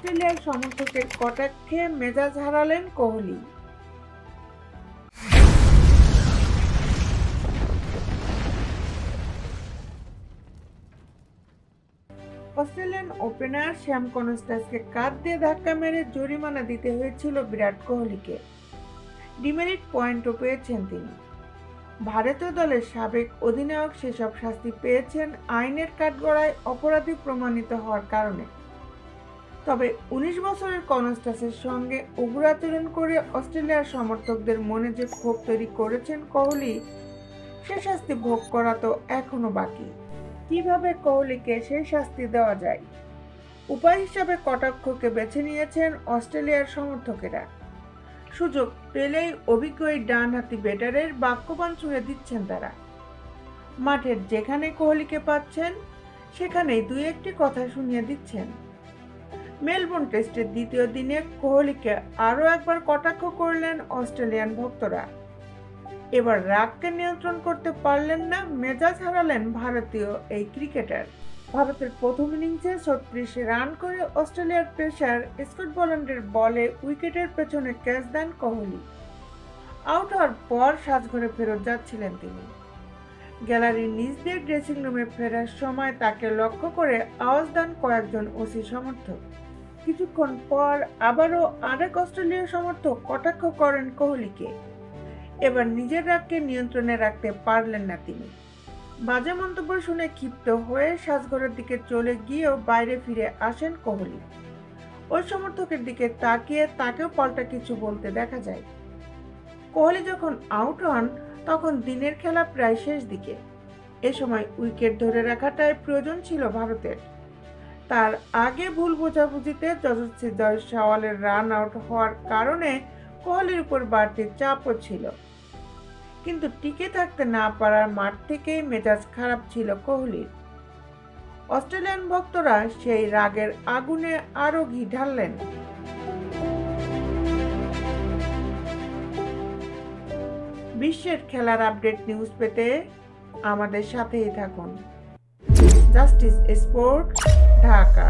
অস্ট্রেলিয়ার সমর্থকের কটাক্ষে মেজাজ হারালেন কোহলি। অস্ট্রেলিয়ান ওপেনার শ্যাম কনস্টান্সকে কাঁধ দিয়ে ধাক্কা মেরে জরিমানা দিতে হয়েছিল বিরাট কোহলিকে। ডিমেরিট পয়েন্টও পেয়েছেন তিনি। ভারতীয় দলের সাবেক অধিনায়ক সেসব শাস্তি পেয়েছেন আইনের কাঠগড়ায় অপরাধী প্রমাণিত হওয়ার কারণে। তবে 19 বছরের কনস্টান্সের সঙ্গে উগ্র আচরণ করে অস্ট্রেলিয়ার সমর্থকদের মনে যে ক্ষোভ তৈরি করেছেন কোহলি, সে শাস্তি ভোগ করা তো এখনো বাকি। কিভাবে কোহলিকে সেই শাস্তি দেওয়া যায়, উপায় হিসাবে কটাক্ষকে বেছে নিয়েছেন অস্ট্রেলিয়ার সমর্থকেরা। সুযোগ পেলেই অভিজ্ঞ এই ডানহাতি ব্যাটারের বাক্যবাণ ছুঁড়ে দিচ্ছেন তারা। মাঠের যেখানে কোহলিকে পাচ্ছেন সেখানেই দুই একটি কথা শুনিয়ে দিচ্ছেন। মেলবোর্ন টেস্টের দ্বিতীয় দিনে কোহলিকে আরও একবার কটাক্ষ করলেন অস্ট্রেলিয়ান ভক্তরা। এবার রাগকে নিয়ন্ত্রণ করতে পারলেন না, মেজাজ হারালেন ভারতীয় এই ক্রিকেটার। ভারতের প্রথম ইনিংসে 36 রান করে অস্ট্রেলিয়ার পেসার স্কট বল্যান্ডের বলে উইকেটের পেছনে ক্যাচ দেন কোহলি। আউট হওয়ার পর সাজঘরে ফেরত যাচ্ছিলেন তিনি। গ্যালারির নিচ দিয়ে ড্রেসিং রুমে ফেরার সময় তাকে লক্ষ্য করে আওয়াজ দেন কয়েকজন ওসি সমর্থক। কিছুক্ষণ পর আবারও আরেক অস্ট্রেলীয় সমর্থক কটাক্ষ করেন কোহলিকে। এবার নিজের রাগকে নিয়ন্ত্রণে রাখতে পারলেন না তিনি। বাজে মন্তব্য শুনে ক্ষিপ্ত হয়ে সাজঘরের দিকে চলে গিয়েও বাইরে ফিরে আসেন কোহলি। ওই সমর্থকের দিকে তাকিয়ে তাকেও পাল্টা কিছু বলতে দেখা যায়। কোহলি যখন আউট হন তখন দিনের খেলা প্রায় শেষ দিকে। এ সময় উইকেট ধরে রাখাটাই প্রয়োজন ছিল ভারতের। তার আগে ভুল বোঝাবুঝিতে যশস্বী জয়সওয়ালের রান আউট হওয়ার কারণে কোহলির উপর বাড়তি চাপও ছিল। কিন্তু টিকে থাকতে না পারার মাঠ থেকেই মেজাজ খারাপ ছিল কোহলির। অস্ট্রেলিয়ান ভক্তরা সেই রাগের আগুনে আরও ঘি ঢাললেন। বিশ্বের খেলার আপডেট নিউজ পেতে আমাদের সাথেই থাকুন। Justice sport, Dhaka.